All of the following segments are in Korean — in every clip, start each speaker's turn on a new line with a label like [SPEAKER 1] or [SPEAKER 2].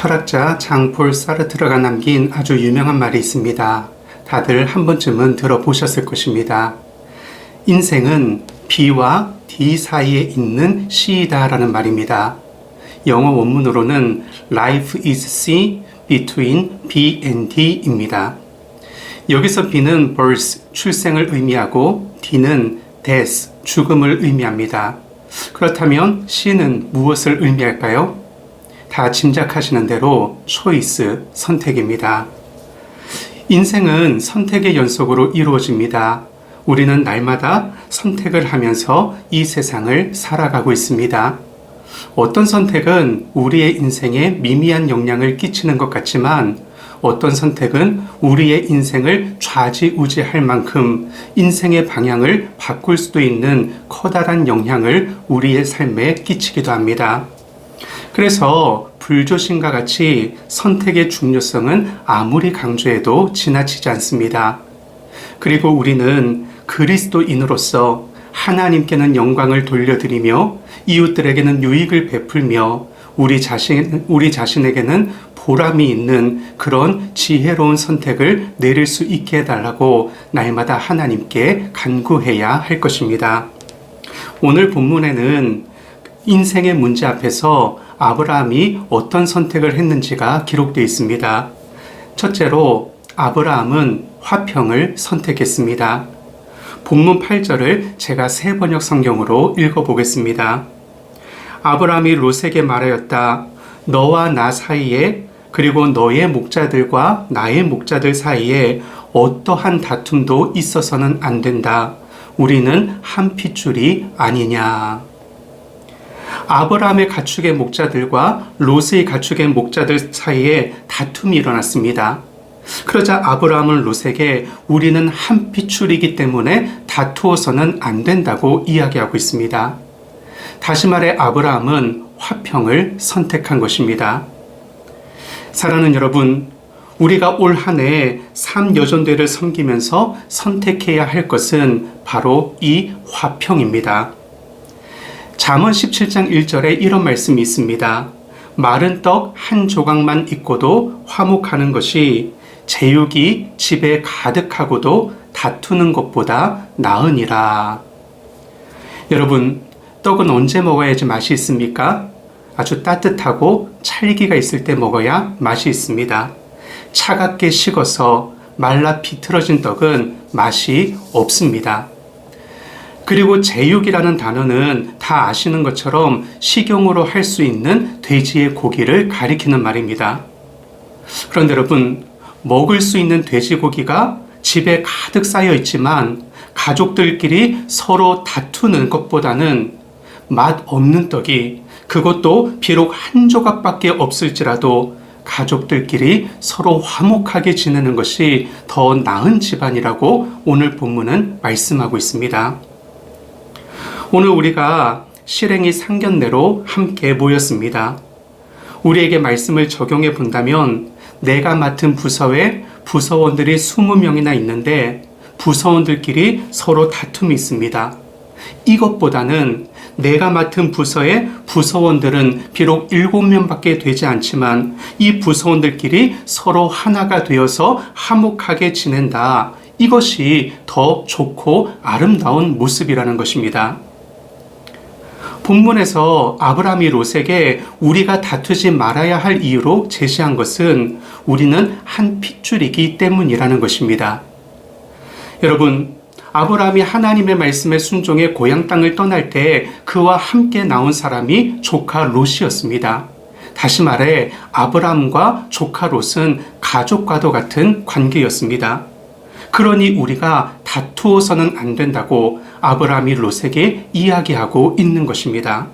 [SPEAKER 1] 철학자 장폴 사르트르가 남긴 아주 유명한 말이 있습니다. 다들 한 번쯤은 들어보셨을 것입니다. 인생은 B와 D 사이에 있는 C이다라는 말입니다. 영어 원문으로는 Life is C between B and D입니다. 여기서 B는 birth, 출생을 의미하고 D는 death, 죽음을 의미합니다. 그렇다면 C는 무엇을 의미할까요? 다 짐작하시는 대로 choice, 선택입니다. 인생은 선택의 연속으로 이루어집니다. 우리는 날마다 선택을 하면서 이 세상을 살아가고 있습니다. 어떤 선택은 우리의 인생에 미미한 영향을 끼치는 것 같지만 어떤 선택은 우리의 인생을 좌지우지할 만큼 인생의 방향을 바꿀 수도 있는 커다란 영향을 우리의 삶에 끼치기도 합니다. 그래서 불조심과 같이 선택의 중요성은 아무리 강조해도 지나치지 않습니다. 그리고 우리는 그리스도인으로서 하나님께는 영광을 돌려드리며 이웃들에게는 유익을 베풀며 우리 자신에게는 보람이 있는 그런 지혜로운 선택을 내릴 수 있게 해달라고 날마다 하나님께 간구해야 할 것입니다. 오늘 본문에는 인생의 문제 앞에서 아브라함이 어떤 선택을 했는지가 기록되어 있습니다. 첫째로 아브라함은 화평을 선택했습니다. 본문 8절을 제가 새 번역 성경으로 읽어보겠습니다. 아브라함이 롯에게 말하였다. 너와 나 사이에 그리고 너의 목자들과 나의 목자들 사이에 어떠한 다툼도 있어서는 안 된다. 우리는 한 핏줄이 아니냐. 아브라함의 가축의 목자들과 롯의 가축의 목자들 사이에 다툼이 일어났습니다. 그러자 아브라함은 롯에게 우리는 한 핏줄이기 때문에 다투어서는 안 된다고 이야기하고 있습니다. 다시 말해 아브라함은 화평을 선택한 것입니다. 사랑하는 여러분, 우리가 올 한 해 삼여전대를 섬기면서 선택해야 할 것은 바로 이 화평입니다. 잠언 17장 1절에 이런 말씀이 있습니다. 마른 떡 한 조각만 있고도 화목하는 것이 제육이 집에 가득하고도 다투는 것보다 나으니라. 여러분, 떡은 언제 먹어야지 맛이 있습니까? 아주 따뜻하고 찰기가 있을 때 먹어야 맛이 있습니다. 차갑게 식어서 말라 비틀어진 떡은 맛이 없습니다. 그리고 제육이라는 단어는 다 아시는 것처럼 식용으로 할 수 있는 돼지의 고기를 가리키는 말입니다. 그런데 여러분, 먹을 수 있는 돼지고기가 집에 가득 쌓여 있지만 가족들끼리 서로 다투는 것보다는 맛 없는 떡이, 그것도 비록 한 조각밖에 없을지라도 가족들끼리 서로 화목하게 지내는 것이 더 나은 집안이라고 오늘 본문은 말씀하고 있습니다. 오늘 우리가 실행이 상견례로 함께 모였습니다. 우리에게 말씀을 적용해 본다면 내가 맡은 부서에 부서원들이 20명이나 있는데 부서원들끼리 서로 다툼이 있습니다. 이것보다는 내가 맡은 부서의 부서원들은 비록 7명밖에 되지 않지만 이 부서원들끼리 서로 하나가 되어서 화목하게 지낸다. 이것이 더 좋고 아름다운 모습이라는 것입니다. 본문에서 아브라함이 롯에게 우리가 다투지 말아야 할 이유로 제시한 것은 우리는 한 핏줄이기 때문이라는 것입니다. 여러분, 아브라함이 하나님의 말씀에 순종해 고향 땅을 떠날 때 그와 함께 나온 사람이 조카 롯이었습니다. 다시 말해 아브라함과 조카 롯은 가족과도 같은 관계였습니다. 그러니 우리가 다투어서는 안 된다고 아브라함이 롯에게 이야기하고 있는 것입니다.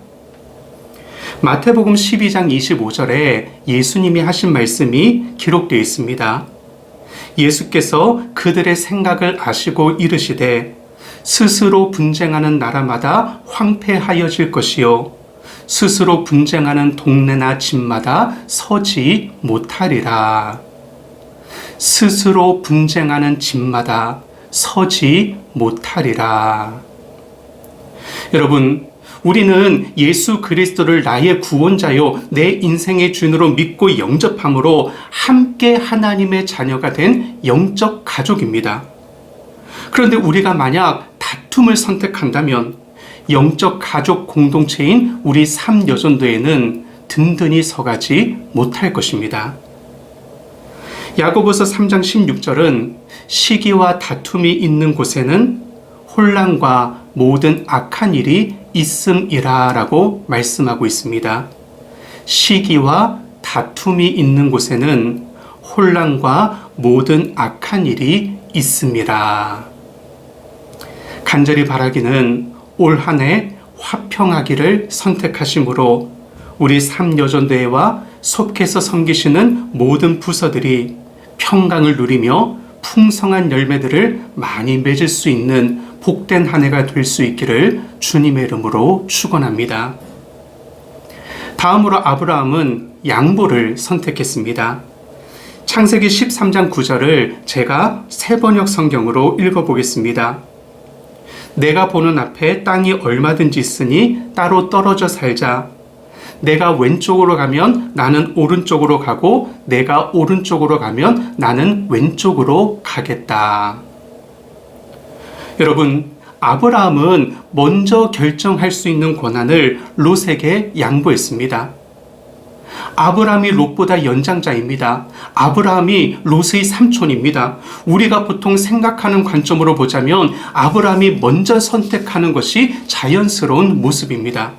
[SPEAKER 1] 마태복음 12장 25절에 예수님이 하신 말씀이 기록되어 있습니다. 예수께서 그들의 생각을 아시고 이르시되 스스로 분쟁하는 나라마다 황폐하여질 것이요 스스로 분쟁하는 동네나 집마다 서지 못하리라. 스스로 분쟁하는 집마다 서지 못하리라. 여러분, 우리는 예수 그리스도를 나의 구원자요 내 인생의 주인으로 믿고 영접함으로 함께 하나님의 자녀가 된 영적 가족입니다. 그런데 우리가 만약 다툼을 선택한다면 영적 가족 공동체인 우리 삼여전도에는 든든히 서가지 못할 것입니다. 야고보서 3장 16절은 시기와 다툼이 있는 곳에는 혼란과 모든 악한 일이 있음이라 라고 말씀하고 있습니다. 시기와 다툼이 있는 곳에는 혼란과 모든 악한 일이 있음이라. 간절히 바라기는 올 한 해 화평하기를 선택하심으로 우리 삼여전대회와 속해서 섬기시는 모든 부서들이 평강을 누리며 풍성한 열매들을 많이 맺을 수 있는 복된 한 해가 될 수 있기를 주님의 이름으로 축원합니다. 다음으로 아브라함은 양보를 선택했습니다. 창세기 13장 9절을 제가 새번역 성경으로 읽어보겠습니다. 내가 보는 앞에 땅이 얼마든지 있으니 따로 떨어져 살자. 내가 왼쪽으로 가면 나는 오른쪽으로 가고 내가 오른쪽으로 가면 나는 왼쪽으로 가겠다. 여러분, 아브라함은 먼저 결정할 수 있는 권한을 롯에게 양보했습니다. 아브라함이 롯보다 연장자입니다. 아브라함이 롯의 삼촌입니다. 우리가 보통 생각하는 관점으로 보자면 아브라함이 먼저 선택하는 것이 자연스러운 모습입니다.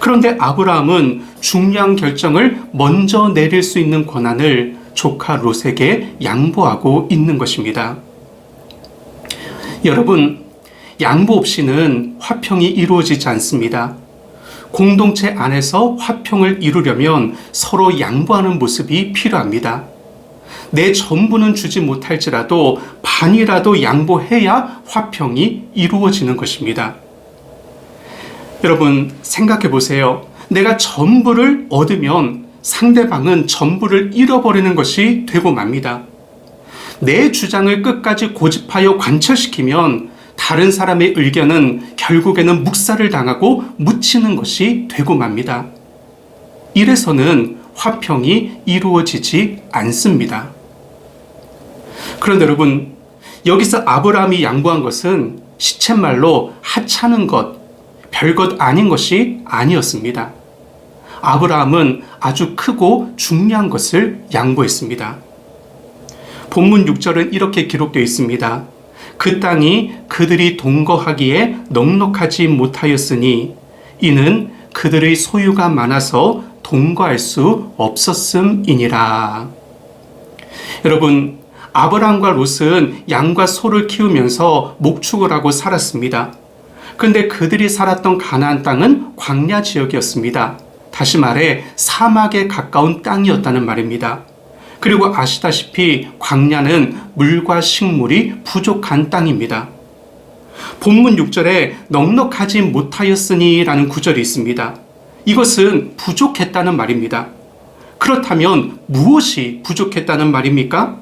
[SPEAKER 1] 그런데 아브라함은 중요한 결정을 먼저 내릴 수 있는 권한을 조카 롯에게 양보하고 있는 것입니다. 여러분, 양보 없이는 화평이 이루어지지 않습니다. 공동체 안에서 화평을 이루려면 서로 양보하는 모습이 필요합니다. 내 전부는 주지 못할지라도 반이라도 양보해야 화평이 이루어지는 것입니다. 여러분, 생각해 보세요. 내가 전부를 얻으면 상대방은 전부를 잃어버리는 것이 되고 맙니다. 내 주장을 끝까지 고집하여 관철시키면 다른 사람의 의견은 결국에는 묵살을 당하고 묻히는 것이 되고 맙니다. 이래서는 화평이 이루어지지 않습니다. 그런데 여러분, 여기서 아브라함이 양보한 것은 시쳇말로 하찮은 것, 별것 아닌 것이 아니었습니다. 아브라함은 아주 크고 중요한 것을 양보했습니다. 본문 6절은 이렇게 기록되어 있습니다. 그 땅이 그들이 동거하기에 넉넉하지 못하였으니 이는 그들의 소유가 많아서 동거할 수 없었음이니라. 여러분, 아브라함과 롯은 양과 소를 키우면서 목축을 하고 살았습니다. 그런데 그들이 살았던 가나안 땅은 광야 지역이었습니다. 다시 말해 사막에 가까운 땅이었다는 말입니다. 그리고 아시다시피 광야는 물과 식물이 부족한 땅입니다. 본문 6절에 넉넉하지 못하였으니 라는 구절이 있습니다. 이것은 부족했다는 말입니다. 그렇다면 무엇이 부족했다는 말입니까?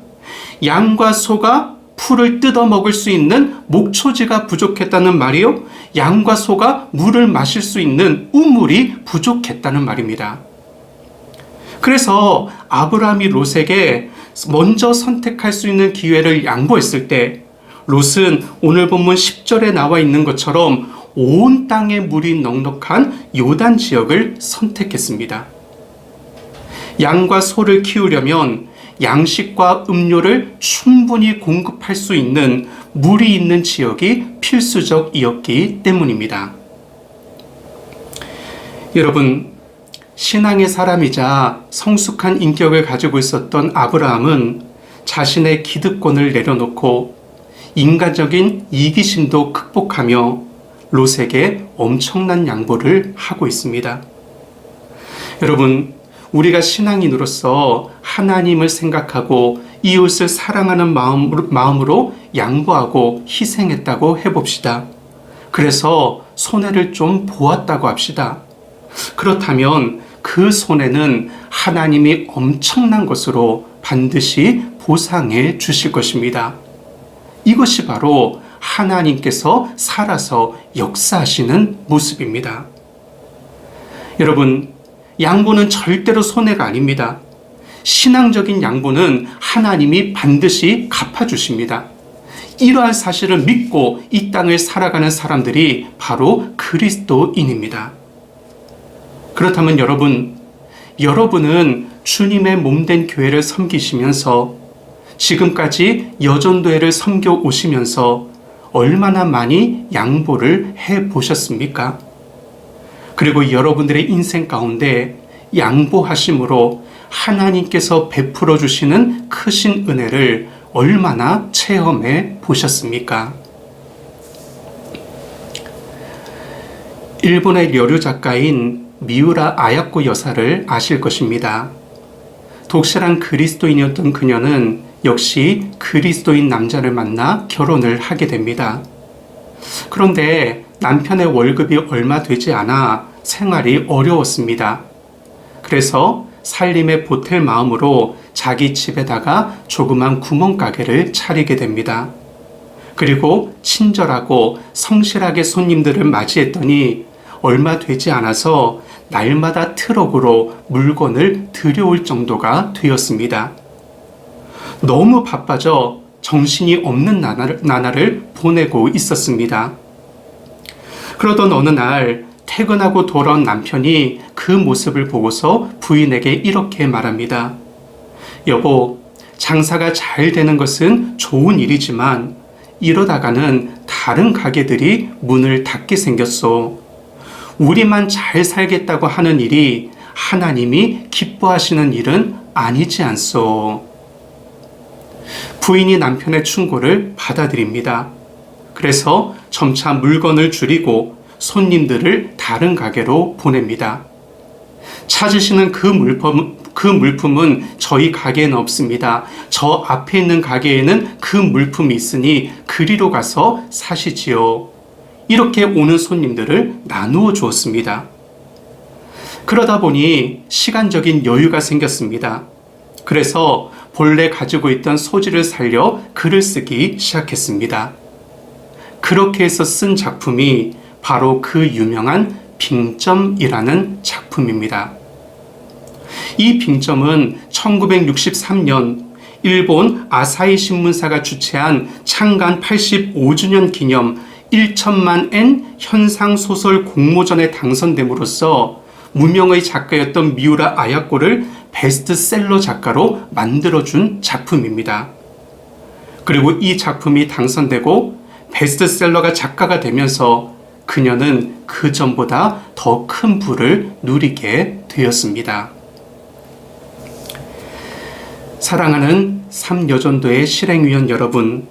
[SPEAKER 1] 양과 소가 풀을 뜯어 먹을 수 있는 목초지가 부족했다는 말이요? 양과 소가 물을 마실 수 있는 우물이 부족했다는 말입니다. 그래서 아브라함이 롯에게 먼저 선택할 수 있는 기회를 양보했을 때 롯은 오늘 본문 10절에 나와 있는 것처럼 온 땅에 물이 넉넉한 요단 지역을 선택했습니다. 양과 소를 키우려면 양식과 음료를 충분히 공급할 수 있는 물이 있는 지역이 필수적이었기 때문입니다. 여러분, 신앙의 사람이자 성숙한 인격을 가지고 있었던 아브라함은 자신의 기득권을 내려놓고 인간적인 이기심도 극복하며 롯에게 엄청난 양보를 하고 있습니다. 여러분, 우리가 신앙인으로서 하나님을 생각하고 이웃을 사랑하는 마음으로 양보하고 희생했다고 해봅시다. 그래서 손해를 좀 보았다고 합시다. 그렇다면 그 손해는 하나님이 엄청난 것으로 반드시 보상해 주실 것입니다. 이것이 바로 하나님께서 살아서 역사하시는 모습입니다. 여러분, 양보는 절대로 손해가 아닙니다. 신앙적인 양보는 하나님이 반드시 갚아주십니다. 이러한 사실을 믿고 이 땅을 살아가는 사람들이 바로 그리스도인입니다. 그렇다면 여러분은 주님의 몸된 교회를 섬기시면서 지금까지 여전도회를 섬겨 오시면서 얼마나 많이 양보를 해 보셨습니까? 그리고 여러분들의 인생 가운데 양보하심으로 하나님께서 베풀어 주시는 크신 은혜를 얼마나 체험해 보셨습니까? 일본의 려류 작가인 미우라 아야코 여사를 아실 것입니다. 독실한 그리스도인이었던 그녀는 역시 그리스도인 남자를 만나 결혼을 하게 됩니다. 그런데 남편의 월급이 얼마 되지 않아 생활이 어려웠습니다. 그래서 살림에 보탤 마음으로 자기 집에다가 조그만 구멍가게를 차리게 됩니다. 그리고 친절하고 성실하게 손님들을 맞이했더니 얼마 되지 않아서 날마다 트럭으로 물건을 들여올 정도가 되었습니다. 너무 바빠져 정신이 없는 나날을 보내고 있었습니다. 그러던 어느 날 퇴근하고 돌아온 남편이 그 모습을 보고서 부인에게 이렇게 말합니다. 여보, 장사가 잘 되는 것은 좋은 일이지만 이러다가는 다른 가게들이 문을 닫게 생겼소. 우리만 잘 살겠다고 하는 일이 하나님이 기뻐하시는 일은 아니지 않소. 부인이 남편의 충고를 받아들입니다. 그래서 점차 물건을 줄이고 손님들을 다른 가게로 보냅니다. 찾으시는 그 물품은 저희 가게에는 없습니다. 저 앞에 있는 가게에는 그 물품이 있으니 그리로 가서 사시지요. 이렇게 오는 손님들을 나누어 주었습니다. 그러다 보니 시간적인 여유가 생겼습니다. 그래서 본래 가지고 있던 소지를 살려 글을 쓰기 시작했습니다. 그렇게 해서 쓴 작품이 바로 그 유명한 빙점이라는 작품입니다. 이 빙점은 1963년 일본 아사히 신문사가 주최한 창간 85주년 기념 1천만 엔 현상소설 공모전에 당선됨으로써 무명의 작가였던 미우라 아야코를 베스트셀러 작가로 만들어준 작품입니다. 그리고 이 작품이 당선되고 베스트셀러가 작가가 되면서 그녀는 그 전보다 더 큰 부를 누리게 되었습니다. 사랑하는 삼여전도회 실행위원 여러분,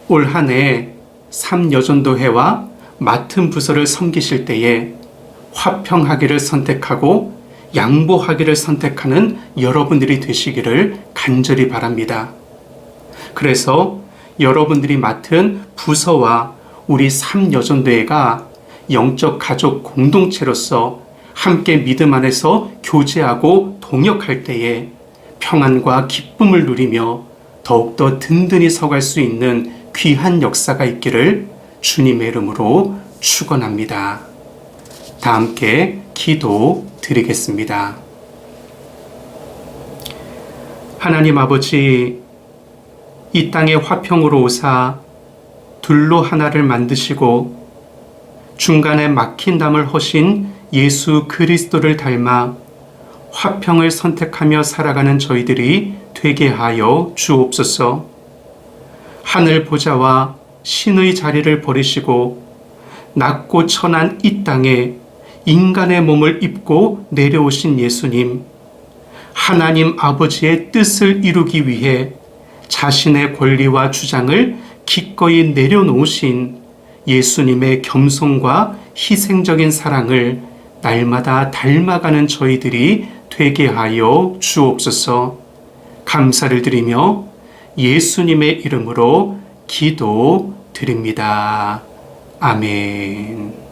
[SPEAKER 1] 올 한 해 삼여전도회와 맡은 부서를 섬기실 때에 화평하기를 선택하고 양보하기를 선택하는 여러분들이 되시기를 간절히 바랍니다. 그래서 여러분들이 맡은 부서와 우리 삼여전도회가 영적 가족 공동체로서 함께 믿음 안에서 교제하고 동역할 때에 평안과 기쁨을 누리며 더욱더 든든히 서갈 수 있는 귀한 역사가 있기를 주님의 이름으로 축원합니다. 다 함께 기도 드리겠습니다. 하나님 아버지, 이 땅에 화평으로 오사 둘로 하나를 만드시고 중간에 막힌 담을 허신 예수 그리스도를 닮아 화평을 선택하며 살아가는 저희들이 되게 하여 주옵소서. 하늘 보좌와 신의 자리를 버리시고 낮고 천한 이 땅에 인간의 몸을 입고 내려오신 예수님, 하나님 아버지의 뜻을 이루기 위해 자신의 권리와 주장을 기꺼이 내려놓으신 예수님의 겸손과 희생적인 사랑을 날마다 닮아가는 저희들이 되게 하여 주옵소서. 감사를 드리며 예수님의 이름으로 기도드립니다. 아멘.